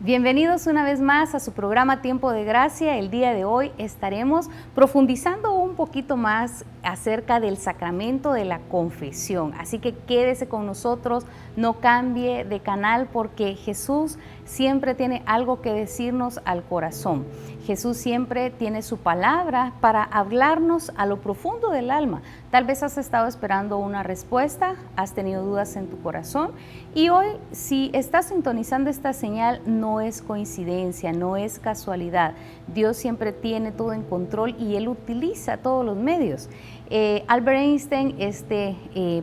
Bienvenidos una vez más a su programa Tiempo de Gracia. El día de hoy estaremos profundizando un poquito más acerca del sacramento de la confesión. Así que quédese con nosotros, no cambie de canal porque Jesús siempre tiene algo que decirnos al corazón. Jesús siempre tiene su palabra para hablarnos a lo profundo del alma. Tal vez has estado esperando una respuesta, has tenido dudas en tu corazón y hoy, si estás sintonizando esta señal, no es coincidencia, no es casualidad. Dios siempre tiene todo en control y Él utiliza todos los medios. Albert Einstein,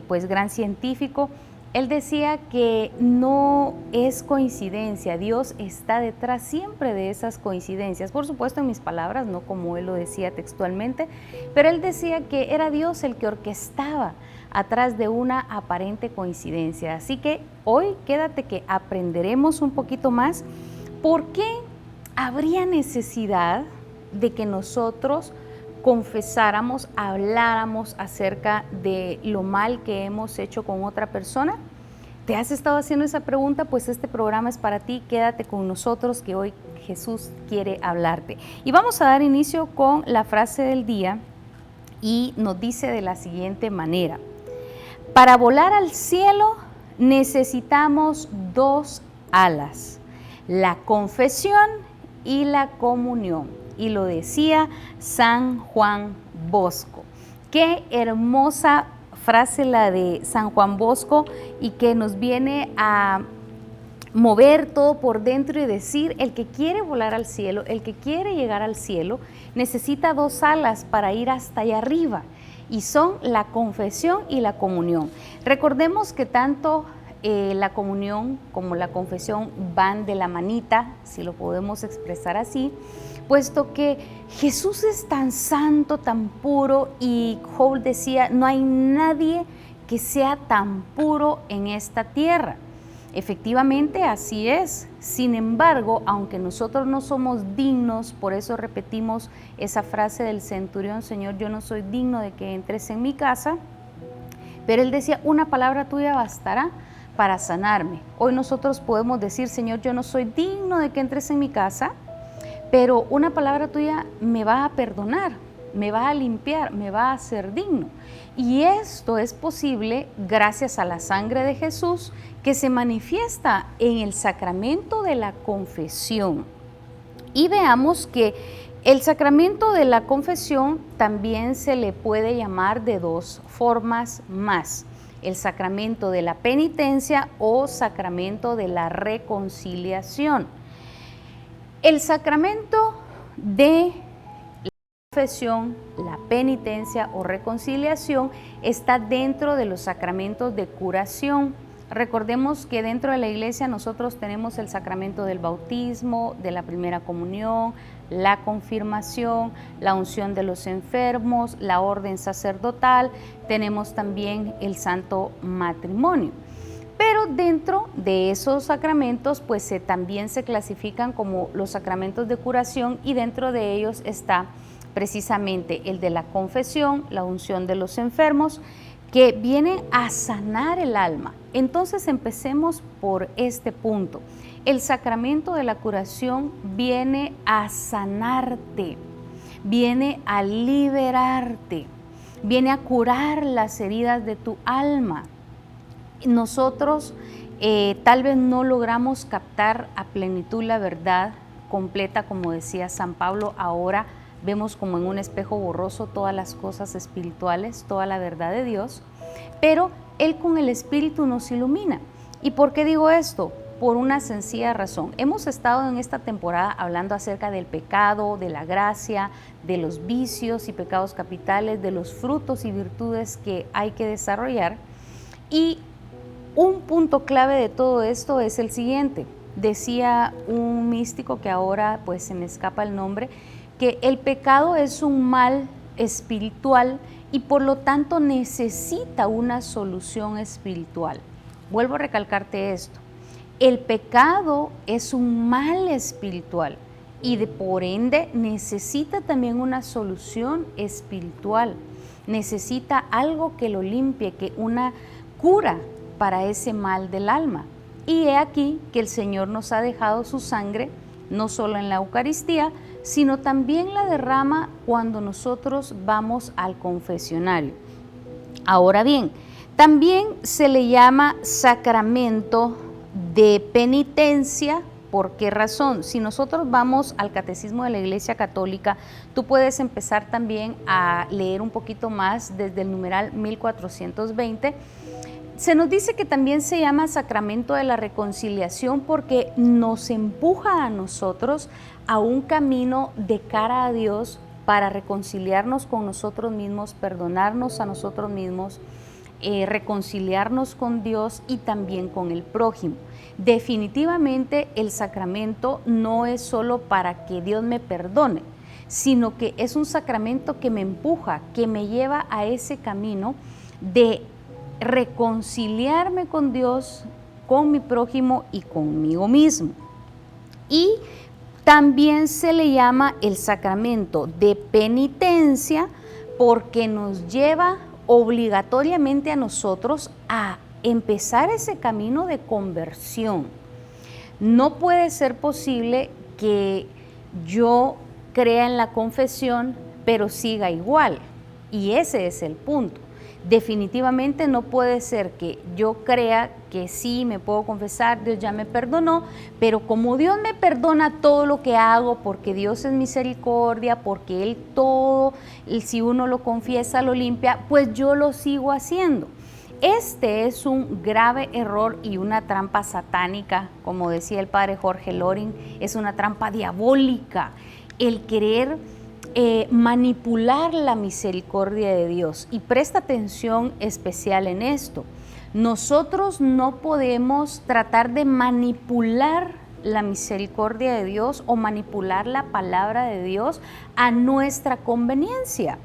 pues gran científico, él decía que no es coincidencia, Dios está detrás siempre de esas coincidencias. Por supuesto en mis palabras, no como él lo decía textualmente, pero él decía que era Dios el que orquestaba atrás de una aparente coincidencia. Así que hoy quédate que aprenderemos un poquito más por qué habría necesidad de que nosotros confesáramos, habláramos acerca de lo mal que hemos hecho con otra persona. ¿Te has estado haciendo esa pregunta? Pues este programa es para ti, quédate con nosotros que hoy Jesús quiere hablarte. Y vamos a dar inicio con la frase del día y nos dice de la siguiente manera: para volar al cielo necesitamos dos alas, la confesión y la comunión. Y lo decía San Juan Bosco. Qué hermosa frase la de San Juan Bosco y que nos viene a mover todo por dentro y decir, el que quiere volar al cielo, el que quiere llegar al cielo, necesita dos alas para ir hasta allá arriba y son la confesión y la comunión. Recordemos que tanto la comunión como la confesión van de la manita, si lo podemos expresar así, puesto que Jesús es tan santo, tan puro, y Joel decía, no hay nadie que sea tan puro en esta tierra. Efectivamente, así es. Sin embargo, aunque nosotros no somos dignos, por eso repetimos esa frase del centurión, Señor, yo no soy digno de que entres en mi casa, pero él decía, una palabra tuya bastará para sanarme. Hoy nosotros podemos decir, Señor, yo no soy digno de que entres en mi casa, pero una palabra tuya me va a perdonar, me va a limpiar, me va a hacer digno. Y esto es posible gracias a la sangre de Jesús que se manifiesta en el sacramento de la confesión. Y veamos que el sacramento de la confesión también se le puede llamar de dos formas más: el sacramento de la penitencia o sacramento de la reconciliación. El sacramento de la confesión, la penitencia o reconciliación está dentro de los sacramentos de curación. Recordemos que dentro de la iglesia nosotros tenemos el sacramento del bautismo, de la primera comunión, la confirmación, la unción de los enfermos, la orden sacerdotal, tenemos también el santo matrimonio. Pero dentro de esos sacramentos pues también se clasifican como los sacramentos de curación y dentro de ellos está precisamente el de la confesión, la unción de los enfermos, que viene a sanar el alma. Entonces empecemos por este punto. El sacramento de la curación viene a sanarte, viene a liberarte, viene a curar las heridas de tu alma. Nosotros tal vez no logramos captar a plenitud la verdad completa, como decía San Pablo, ahora vemos como en un espejo borroso todas las cosas espirituales, toda la verdad de Dios, pero Él con el Espíritu nos ilumina. ¿Y por qué digo esto? Por una sencilla razón. Hemos estado en esta temporada hablando acerca del pecado, de la gracia, de los vicios y pecados capitales, de los frutos y virtudes que hay que desarrollar. Y un punto clave de todo esto es el siguiente. Decía un místico que ahora pues se me escapa el nombre, que el pecado es un mal espiritual y por lo tanto necesita una solución espiritual. Vuelvo a recalcarte esto. El pecado es un mal espiritual y por ende necesita también una solución espiritual. Necesita algo que lo limpie, que una cura para ese mal del alma. Y he aquí que el Señor nos ha dejado su sangre, no solo en la Eucaristía, sino también la derrama cuando nosotros vamos al confesionario. Ahora bien, también se le llama sacramento de penitencia. ¿Por qué razón? Si nosotros vamos al Catecismo de la Iglesia Católica, tú puedes empezar también a leer un poquito más desde el numeral 1420. Se nos dice que también se llama sacramento de la reconciliación porque nos empuja a nosotros a un camino de cara a Dios para reconciliarnos con nosotros mismos, perdonarnos a nosotros mismos, reconciliarnos con Dios y también con el prójimo. Definitivamente el sacramento no es solo para que Dios me perdone, sino que es un sacramento que me empuja, que me lleva a ese camino de reconciliarme con Dios, con mi prójimo y conmigo mismo. Y también se le llama el sacramento de penitencia porque nos lleva obligatoriamente a nosotros a empezar ese camino de conversión. No puede ser posible que yo crea en la confesión, pero siga igual. Y ese es el punto. Definitivamente no puede ser que yo crea que sí, me puedo confesar, Dios ya me perdonó, pero como Dios me perdona todo lo que hago, porque Dios es misericordia, porque Él todo, si uno lo confiesa, lo limpia, pues yo lo sigo haciendo. Este es un grave error y una trampa satánica, como decía el padre Jorge Loring, es una trampa diabólica, el querer manipular la misericordia de Dios. Y presta atención especial en esto. Nosotros no podemos tratar de manipular la misericordia de Dios o manipular la palabra de Dios a nuestra conveniencia.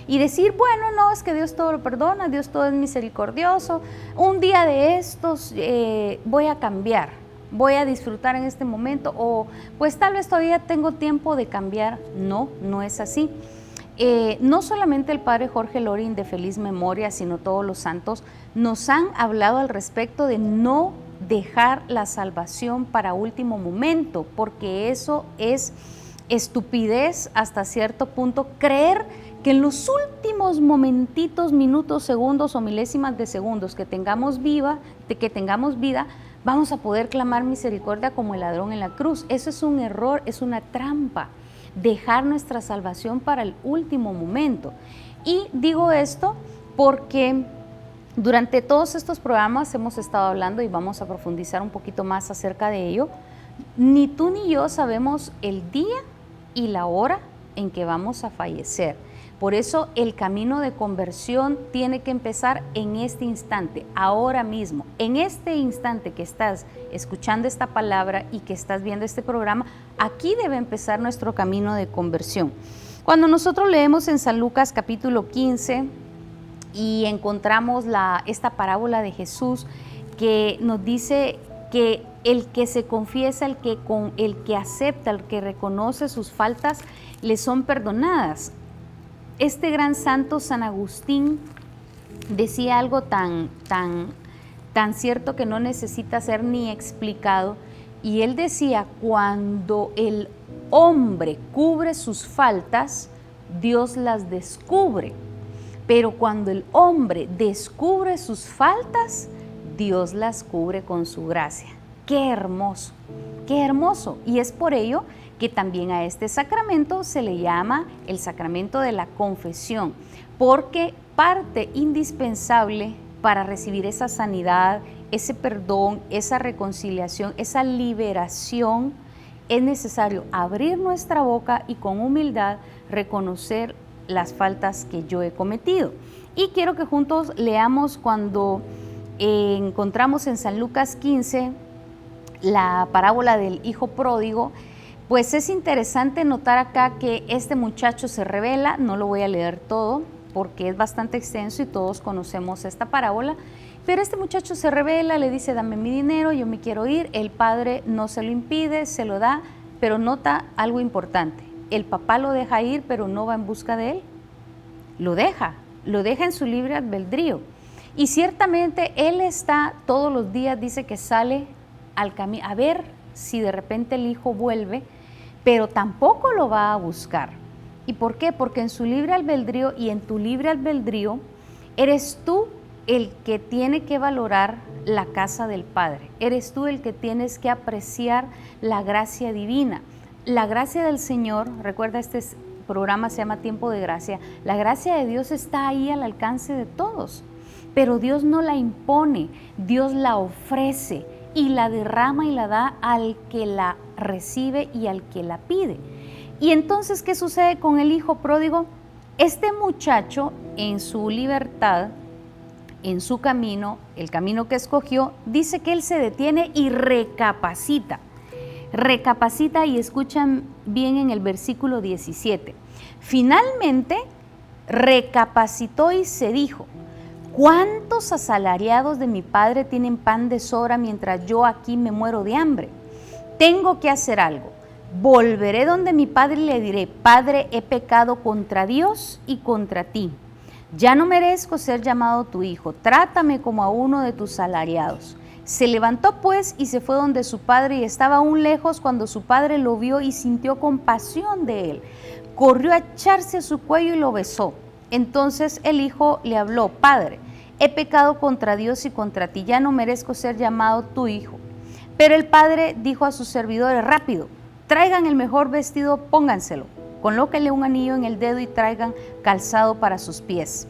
Y decir, bueno, no, es que Dios todo lo perdona, Dios todo es misericordioso, un día de estos voy a cambiar, voy a disfrutar en este momento, o pues tal vez todavía tengo tiempo de cambiar. No, no es así. No solamente el padre Jorge Loring de feliz memoria, sino todos los santos nos han hablado al respecto de no dejar la salvación para último momento, porque eso es estupidez hasta cierto punto, creer que en los últimos momentitos, minutos, segundos o milésimas de segundos que tengamos vida, vamos a poder clamar misericordia como el ladrón en la cruz. Eso es un error, es una trampa, dejar nuestra salvación para el último momento. Y digo esto porque durante todos estos programas hemos estado hablando y vamos a profundizar un poquito más acerca de ello. Ni tú ni yo sabemos el día y la hora en que vamos a fallecer. Por eso el camino de conversión tiene que empezar en este instante, ahora mismo. En este instante que estás escuchando esta palabra y que estás viendo este programa, aquí debe empezar nuestro camino de conversión. Cuando nosotros leemos en San Lucas capítulo 15 y encontramos esta parábola de Jesús que nos dice que el que se confiesa, el que acepta, el que reconoce sus faltas, le son perdonadas. Este gran santo San Agustín decía algo tan cierto que no necesita ser ni explicado, y él decía, cuando el hombre cubre sus faltas, Dios las descubre, pero cuando el hombre descubre sus faltas, Dios las cubre con su gracia. ¡Qué hermoso! ¡Qué hermoso! Y es por ello que también a este sacramento se le llama el sacramento de la confesión, porque parte indispensable para recibir esa sanidad, ese perdón, esa reconciliación, esa liberación, es necesario abrir nuestra boca y con humildad reconocer las faltas que yo he cometido. Y quiero que juntos leamos cuando encontramos en San Lucas 15 la parábola del hijo pródigo. Pues es interesante notar acá que este muchacho se rebela. No lo voy a leer todo porque es bastante extenso y todos conocemos esta parábola, pero este muchacho se rebela, le dice, dame mi dinero, yo me quiero ir. El padre no se lo impide, se lo da, pero nota algo importante, el papá lo deja ir, pero no va en busca de él, lo deja en su libre albedrío. Y ciertamente él está todos los días, dice que sale al camino a ver si de repente el hijo vuelve, pero tampoco lo va a buscar. ¿Y por qué? Porque en su libre albedrío y en tu libre albedrío eres tú el que tiene que valorar la casa del Padre. Eres tú el que tienes que apreciar la gracia divina. La gracia del Señor, recuerda, este programa se llama Tiempo de Gracia, la gracia de Dios está ahí al alcance de todos, pero Dios no la impone, Dios la ofrece y la derrama y la da al que la recibe y al que la pide. Y entonces, ¿qué sucede con el hijo pródigo? Este muchacho, en su libertad, en su camino, el camino que escogió, dice que él se detiene y recapacita. Recapacita, y escuchan bien en el versículo 17. Finalmente, recapacitó y se dijo: ¿cuántos asalariados de mi padre tienen pan de sobra mientras yo aquí me muero de hambre? Tengo que hacer algo. Volveré donde mi padre y le diré: Padre, he pecado contra Dios y contra ti. Ya no merezco ser llamado tu hijo. Trátame como a uno de tus salariados. Se levantó pues y se fue donde su padre, y estaba aún lejos cuando su padre lo vio y sintió compasión de él. Corrió a echarse a su cuello y lo besó. Entonces el hijo le habló: Padre, he pecado contra Dios y contra ti. Ya no merezco ser llamado tu hijo. Pero el padre dijo a sus servidores: rápido, traigan el mejor vestido, pónganselo, colóquenle un anillo en el dedo y traigan calzado para sus pies.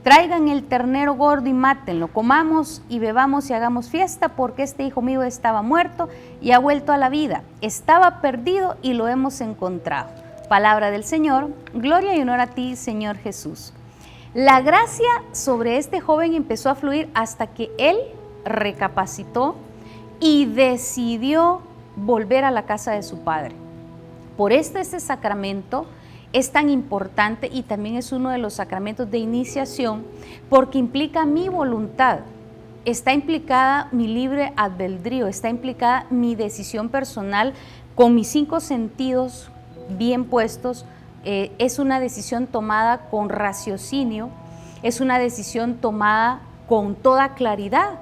Traigan el ternero gordo y mátenlo, comamos y bebamos y hagamos fiesta, porque este hijo mío estaba muerto y ha vuelto a la vida. Estaba perdido y lo hemos encontrado. Palabra del Señor, gloria y honor a ti, Señor Jesús. La gracia sobre este joven empezó a fluir hasta que él recapacitó y decidió volver a la casa de su padre. Por este sacramento es tan importante, y también es uno de los sacramentos de iniciación, porque implica mi voluntad, está implicada mi libre albedrío, está implicada mi decisión personal con mis 5 sentidos bien puestos. Es una decisión tomada con raciocinio, es una decisión tomada con toda claridad.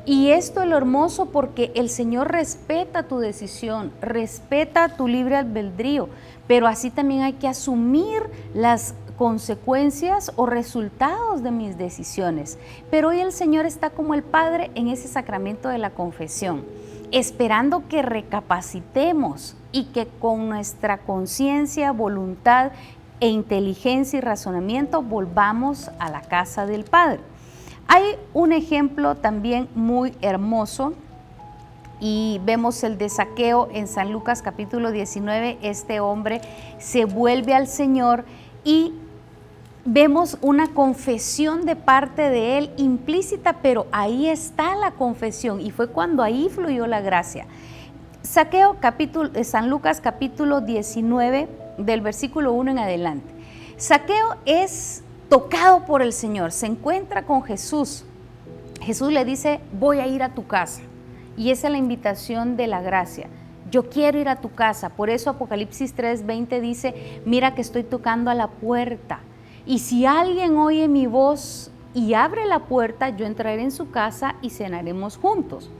Y esto es lo hermoso, porque el Señor respeta tu decisión, respeta tu libre albedrío, pero así también hay que asumir las consecuencias o resultados de mis decisiones. Pero hoy el Señor está como el Padre en ese sacramento de la confesión, esperando que recapacitemos y que con nuestra conciencia, voluntad e inteligencia y razonamiento volvamos a la casa del Padre. Hay un ejemplo también muy hermoso, y vemos el de Zaqueo en San Lucas capítulo 19. Este hombre se vuelve al Señor y vemos una confesión de parte de él implícita, pero ahí está la confesión, y fue cuando ahí fluyó la gracia. Zaqueo, San Lucas capítulo 19, del versículo 1 en adelante. Zaqueo es tocado por el Señor, se encuentra con Jesús. Jesús le dice: voy a ir a tu casa. Y esa es la invitación de la gracia. Yo quiero ir a tu casa. Por eso Apocalipsis 3:20 dice: mira que estoy tocando a la puerta. Y si alguien oye mi voz y abre la puerta, yo entraré en su casa y cenaremos juntos.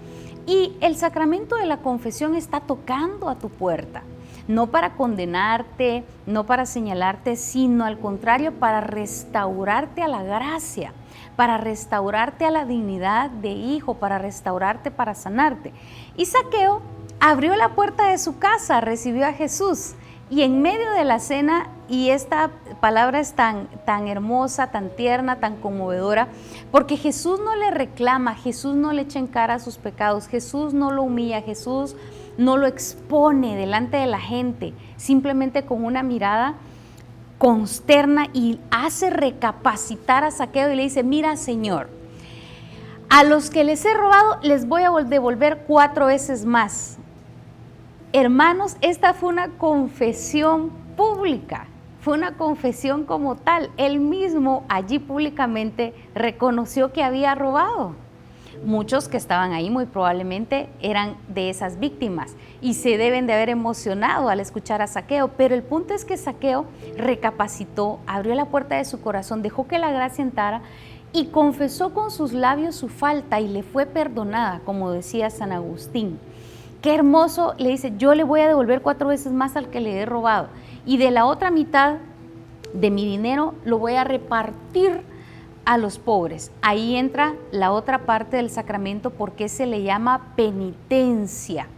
Y el sacramento de la confesión está tocando a tu puerta. No para condenarte, no para señalarte, sino al contrario, para restaurarte a la gracia, para restaurarte a la dignidad de hijo, para restaurarte, para sanarte. Y Zaqueo abrió la puerta de su casa, recibió a Jesús, y en medio de la cena, y esta palabra es tan hermosa, tan tierna, tan conmovedora, porque Jesús no le reclama, Jesús no le echa en cara sus pecados, Jesús no lo humilla, Jesús no lo expone delante de la gente, simplemente con una mirada consterna y hace recapacitar a Zaqueo y le dice: mira, Señor, a los que les he robado les voy a devolver 4 veces más. Hermanos, esta fue una confesión pública, fue una confesión como tal. Él mismo allí públicamente reconoció que había robado. Muchos que estaban ahí muy probablemente eran de esas víctimas y se deben de haber emocionado al escuchar a Zaqueo, pero el punto es que Zaqueo recapacitó, abrió la puerta de su corazón, dejó que la gracia entrara y confesó con sus labios su falta y le fue perdonada, como decía San Agustín. Qué hermoso, le dice, yo le voy a devolver 4 veces más al que le he robado, y de la otra mitad de mi dinero lo voy a repartir a los pobres. Ahí entra la otra parte del sacramento, porque se le llama penitencia.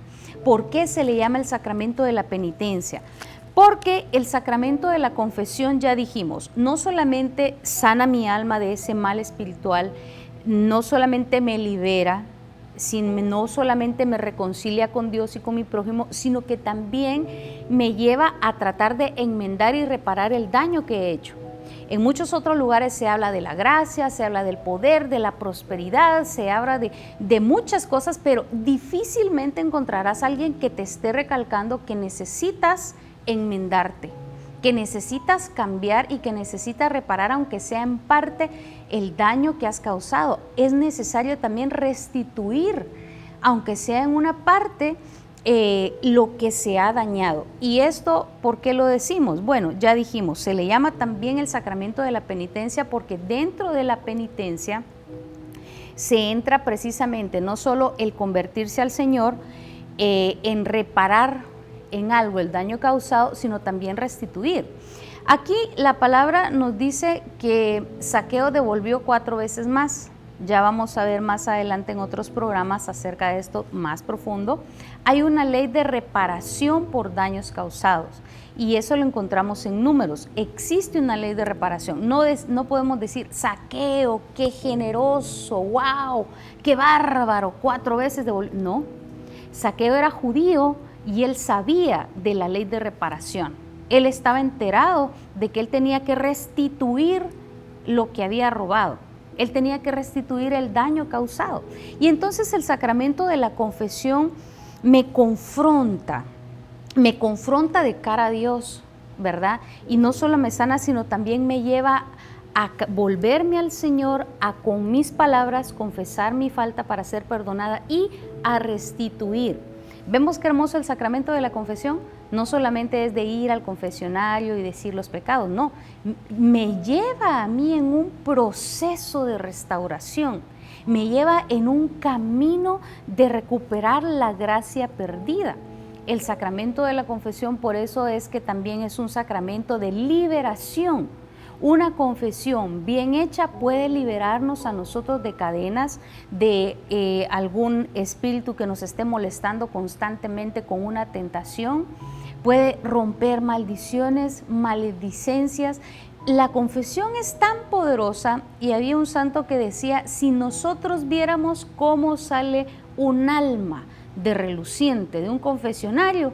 ¿Por qué se le llama el sacramento de la penitencia? Porque el sacramento de la confesión, ya dijimos, no solamente sana mi alma de ese mal espiritual, no solamente me libera, no solamente me reconcilia con Dios y con mi prójimo, sino que también me lleva a tratar de enmendar y reparar el daño que he hecho. En muchos otros lugares se habla de la gracia, se habla del poder, de la prosperidad, se habla de muchas cosas, pero difícilmente encontrarás a alguien que te esté recalcando que necesitas enmendarte, que necesitas cambiar y que necesitas reparar, aunque sea en parte, el daño que has causado. Es necesario también restituir, aunque sea en una parte, lo que se ha dañado. ¿Y esto por qué lo decimos? Bueno, ya dijimos, se le llama también el sacramento de la penitencia porque dentro de la penitencia se entra precisamente no solo el convertirse al Señor, en reparar en algo el daño causado, sino también restituir. Aquí la palabra nos dice que Zaqueo devolvió 4 veces más. Ya vamos a ver más adelante en otros programas acerca de esto más profundo. Hay una ley de reparación por daños causados y eso lo encontramos en Números. Existe una ley de reparación. No podemos decir, Zaqueo, qué generoso, wow, qué bárbaro, 4 veces devolvió. No, Zaqueo era judío y él sabía de la ley de reparación. Él estaba enterado de que él tenía que restituir lo que había robado. Él tenía que restituir el daño causado. Y entonces el sacramento de la confesión me confronta de cara a Dios, ¿verdad? Y no solo me sana, sino también me lleva a volverme al Señor, a con mis palabras confesar mi falta para ser perdonada y a restituir. ¿Vemos qué hermoso el sacramento de la confesión? No solamente es de ir al confesionario y decir los pecados, no, me lleva a mí en un proceso de restauración, me lleva en un camino de recuperar la gracia perdida. El sacramento de la confesión, por eso es que también es un sacramento de liberación. Una confesión bien hecha puede liberarnos a nosotros de cadenas, de algún espíritu que nos esté molestando constantemente con una tentación, puede romper maldiciones, maledicencias. La confesión es tan poderosa y había un santo que decía, si nosotros viéramos cómo sale un alma de reluciente de un confesionario,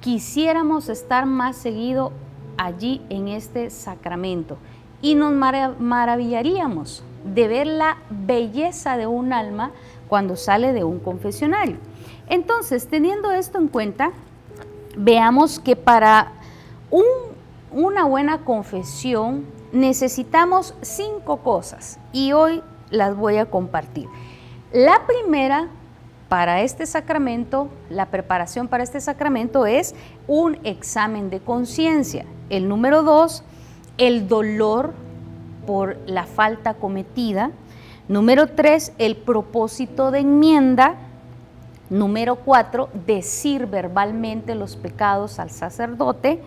quisiéramos estar más seguido allí en este sacramento y nos maravillaríamos de ver la belleza de un alma cuando sale de un confesionario. Entonces, teniendo esto en cuenta, veamos que para una buena confesión necesitamos 5 cosas y hoy las voy a compartir. La primera, para este sacramento, la preparación para este sacramento es un examen de conciencia. El número 2, el dolor por la falta cometida. Número 3, el propósito de enmienda. Número 4, decir verbalmente los pecados al sacerdote.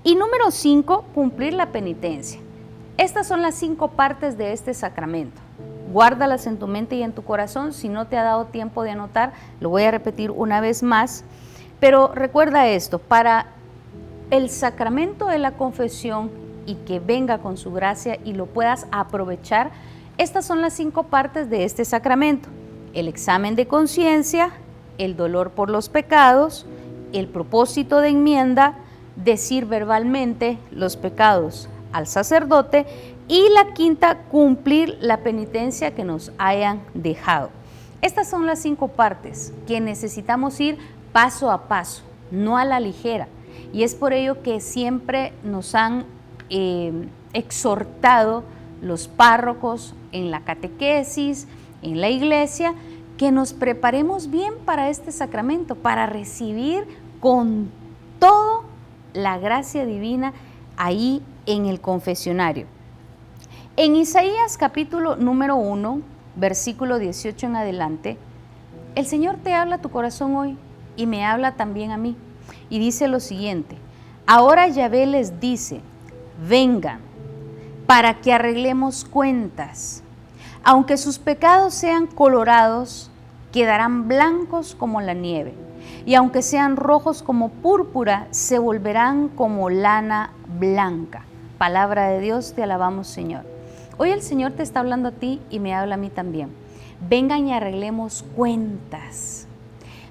Y número 5, cumplir la penitencia. Estas son las 5 partes de este sacramento. Guárdalas en tu mente y en tu corazón. Si no te ha dado tiempo de anotar, lo voy a repetir una vez más. Pero recuerda esto, para el sacramento de la confesión y que venga con su gracia y lo puedas aprovechar, estas son las 5 partes de este sacramento. El examen de conciencia, el dolor por los pecados, el propósito de enmienda, decir verbalmente los pecados al sacerdote y la 5ª, cumplir la penitencia que nos hayan dejado. Estas son las 5 partes que necesitamos ir paso a paso, no a la ligera. Y es por ello que siempre nos han exhortado los párrocos en la catequesis, en la iglesia, que nos preparemos bien para este sacramento, para recibir con todo la gracia divina ahí en el confesionario. En Isaías capítulo número 1, versículo 18 en adelante, el Señor te habla a tu corazón hoy y me habla también a mí. Y dice lo siguiente: ahora Yahvé les dice, vengan, para que arreglemos cuentas. Aunque sus pecados sean colorados, quedarán blancos como la nieve. Y aunque sean rojos como púrpura, se volverán como lana blanca. Palabra de Dios, te alabamos, Señor. Hoy el Señor te está hablando a ti y me habla a mí también. Vengan y arreglemos cuentas.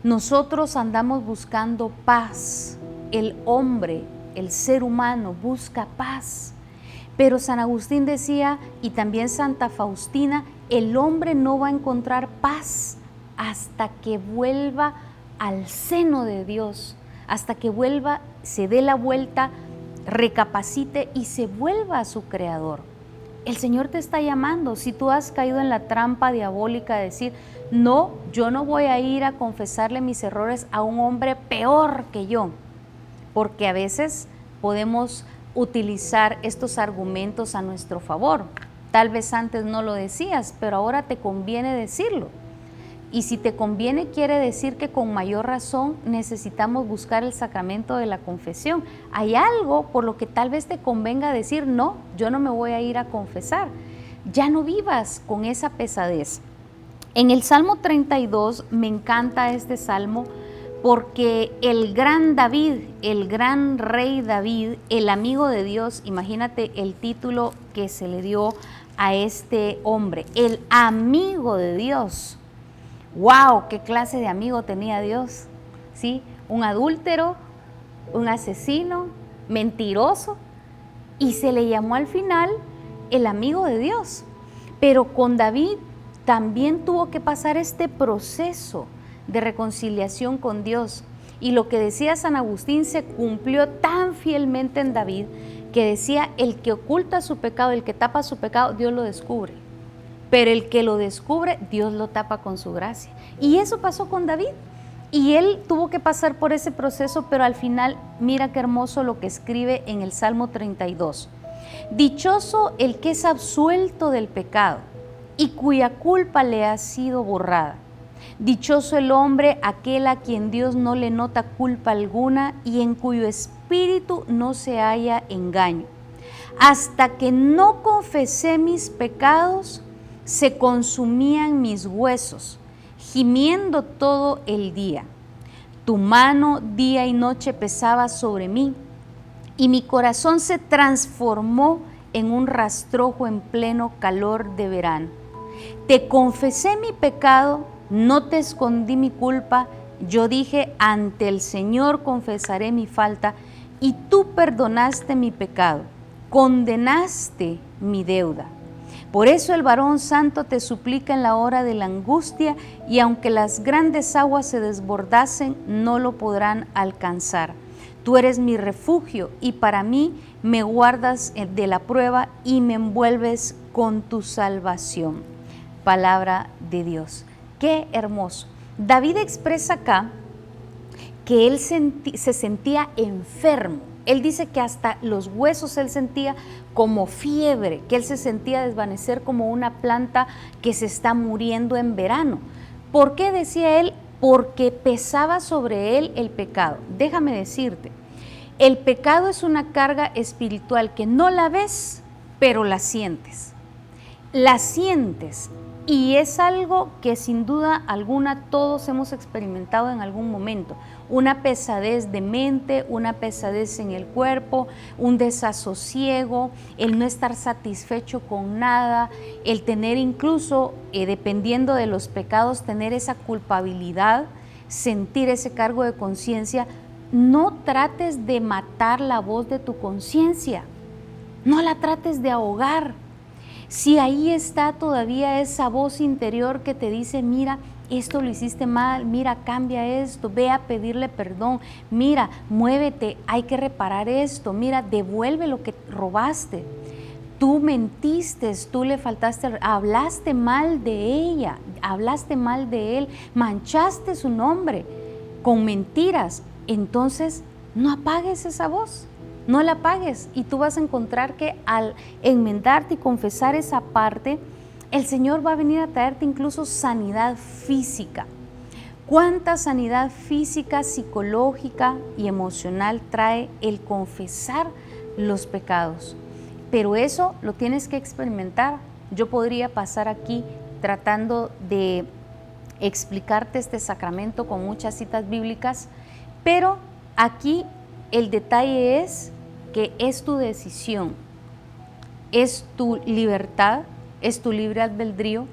Nosotros andamos buscando paz. El hombre, el ser humano busca paz. Pero San Agustín decía, y también Santa Faustina, el hombre no va a encontrar paz hasta que vuelva al seno de Dios, hasta que vuelva, se dé la vuelta, recapacite y se vuelva a su Creador. El Señor te está llamando. Si tú has caído en la trampa diabólica de decir, no, yo no voy a ir a confesarle mis errores a un hombre peor que yo, porque a veces podemos utilizar estos argumentos a nuestro favor. Tal vez antes no lo decías, pero ahora te conviene decirlo. Y si te conviene, quiere decir que con mayor razón necesitamos buscar el sacramento de la confesión. Hay algo por lo que tal vez te convenga decir, no, yo no me voy a ir a confesar. Ya no vivas con esa pesadez. En el Salmo 32 me encanta este salmo porque el gran David, el gran rey David, el amigo de Dios, imagínate el título que se le dio a este hombre, el amigo de Dios. ¡Wow! ¿Qué clase de amigo tenía Dios? ¿Sí? Un adúltero, un asesino, mentiroso, y se le llamó al final el amigo de Dios. Pero con David también tuvo que pasar este proceso de reconciliación con Dios. Y lo que decía San Agustín se cumplió tan fielmente en David, que decía, el que oculta su pecado, el que tapa su pecado, Dios lo descubre. Pero el que lo descubre, Dios lo tapa con su gracia. Y eso pasó con David. Y él tuvo que pasar por ese proceso, pero al final, mira qué hermoso lo que escribe en el Salmo 32. Dichoso el que es absuelto del pecado y cuya culpa le ha sido borrada. Dichoso el hombre aquel a quien Dios no le nota culpa alguna y en cuyo espíritu no se halla engaño. Hasta que no confesé mis pecados, se consumían mis huesos, gimiendo todo el día. Tu mano día y noche pesaba sobre mí, y mi corazón se transformó en un rastrojo en pleno calor de verano. Te confesé mi pecado, no te escondí mi culpa, yo dije, ante el Señor confesaré mi falta, y tú perdonaste mi pecado, condenaste mi deuda. Por eso el varón santo te suplica en la hora de la angustia, y aunque las grandes aguas se desbordasen, no lo podrán alcanzar. Tú eres mi refugio, y para mí me guardas de la prueba y me envuelves con tu salvación. Palabra de Dios. ¡Qué hermoso! David expresa acá que él se sentía enfermo. Él dice que hasta los huesos él sentía como fiebre, que él se sentía desvanecer como una planta que se está muriendo en verano. ¿Por qué decía él? Porque pesaba sobre él el pecado. Déjame decirte, el pecado es una carga espiritual que no la ves, pero la sientes. La sientes. Y es algo que sin duda alguna todos hemos experimentado en algún momento. Una pesadez de mente, una pesadez en el cuerpo, un desasosiego, el no estar satisfecho con nada, el tener incluso, dependiendo de los pecados, tener esa culpabilidad, sentir ese cargo de conciencia. No trates de matar la voz de tu conciencia, no la trates de ahogar. Si ahí está todavía esa voz interior que te dice, mira, esto lo hiciste mal, mira, cambia esto, ve a pedirle perdón, mira, muévete, hay que reparar esto, mira, devuelve lo que robaste. Tú mentiste, tú le faltaste, hablaste mal de ella, hablaste mal de él, manchaste su nombre con mentiras. Entonces, no apagues esa voz. no la pagues y tú vas a encontrar que al enmendarte y confesar esa parte, el Señor va a venir a traerte incluso sanidad física. ¿Cuánta sanidad física, psicológica y emocional trae el confesar los pecados? Pero eso lo tienes que experimentar. Yo podría pasar aquí tratando de explicarte este sacramento con muchas citas bíblicas, pero aquí el detalle es que es tu decisión, es tu libertad, es tu libre albedrío,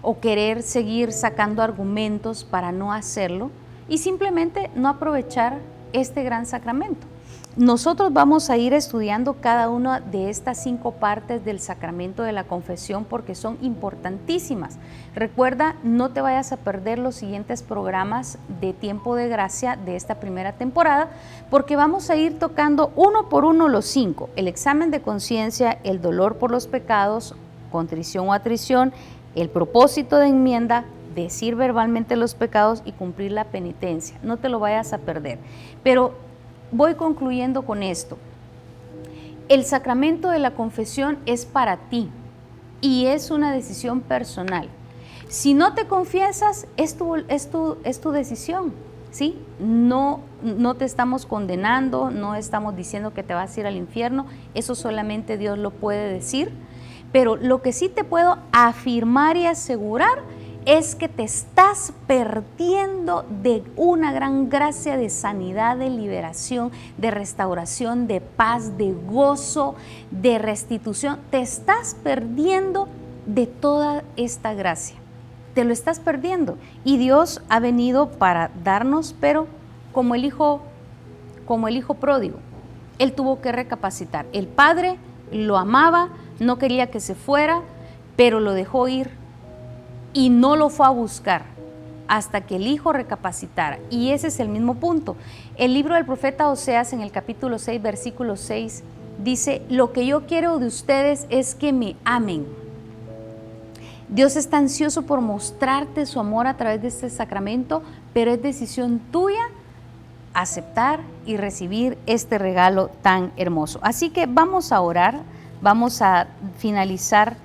o querer seguir sacando argumentos para no hacerlo y simplemente no aprovechar este gran sacramento. Nosotros vamos a ir estudiando cada una de estas 5 partes del sacramento de la confesión porque son importantísimas. Recuerda, no te vayas a perder los siguientes programas de Tiempo de Gracia de esta primera temporada porque vamos a ir tocando uno por uno los 5. El examen de conciencia, el dolor por los pecados, contrición o atrición, el propósito de enmienda, decir verbalmente los pecados y cumplir la penitencia. No te lo vayas a perder. Pero voy concluyendo con esto. El sacramento de la confesión es para ti y es una decisión personal. Si no te confiesas, es tu decisión, ¿sí? No te estamos condenando, no estamos diciendo que te vas a ir al infierno, eso solamente Dios lo puede decir. Pero lo que sí te puedo afirmar y asegurar es que te estás perdiendo de una gran gracia de sanidad, de liberación, de restauración, de paz, de gozo, de restitución. Te estás perdiendo de toda esta gracia. Te lo estás perdiendo. Y Dios ha venido para darnos, pero como el hijo pródigo, Él tuvo que recapacitar. El Padre lo amaba, no quería que se fuera, pero lo dejó ir y no lo fue a buscar hasta que el Hijo recapacitara. Y ese es el mismo punto. El libro del profeta Oseas en el capítulo 6, versículo 6, dice: lo que yo quiero de ustedes es que me amen. Dios está ansioso por mostrarte su amor a través de este sacramento, pero es decisión tuya aceptar y recibir este regalo tan hermoso. Así que vamos a orar. Vamos a finalizar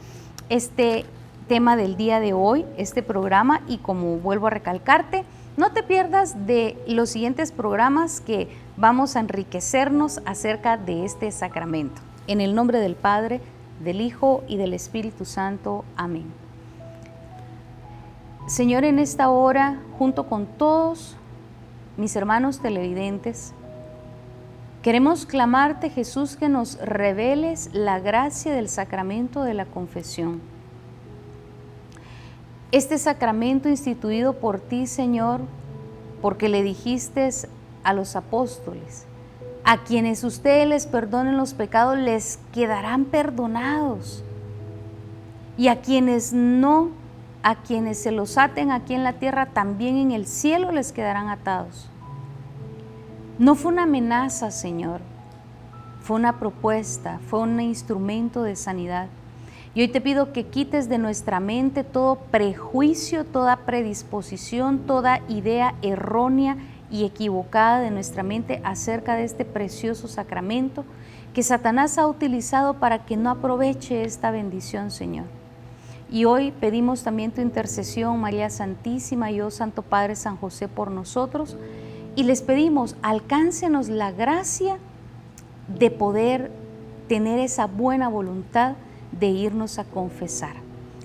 este tema del día de hoy, este programa, y como vuelvo a recalcarte, no te pierdas de los siguientes programas que vamos a enriquecernos acerca de este sacramento. En el nombre del Padre, del Hijo y del Espíritu Santo. Amén. Señor, en esta hora, junto con todos mis hermanos televidentes, queremos clamarte, Jesús, que nos reveles la gracia del sacramento de la confesión. Este sacramento instituido por ti, Señor, porque le dijiste a los apóstoles: a quienes ustedes les perdonen los pecados, les quedarán perdonados. Y a quienes no, a quienes se los aten aquí en la tierra, también en el cielo les quedarán atados. No fue una amenaza, Señor, fue una propuesta, fue un instrumento de sanidad. Y hoy te pido que quites de nuestra mente todo prejuicio, toda predisposición, toda idea errónea y equivocada de nuestra mente acerca de este precioso sacramento que Satanás ha utilizado para que no aproveche esta bendición, Señor. Y hoy pedimos también tu intercesión, María Santísima y oh Santo Padre San José, por nosotros. Y les pedimos, alcáncenos la gracia de poder tener esa buena voluntad de irnos a confesar.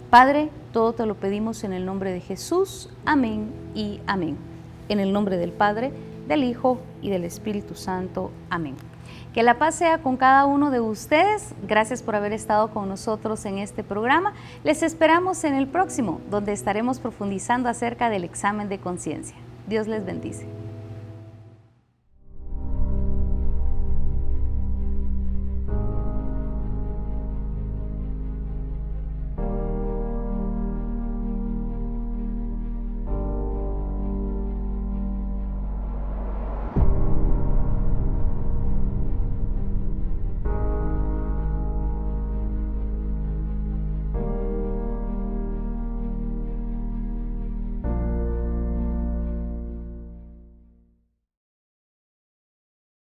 Padre, todo te lo pedimos en el nombre de Jesús. Amén y amén. En el nombre del Padre, del Hijo y del Espíritu Santo. Amén. Que la paz sea con cada uno de ustedes. Gracias por haber estado con nosotros en este programa. Les esperamos en el próximo, donde estaremos profundizando acerca del examen de conciencia. Dios les bendice.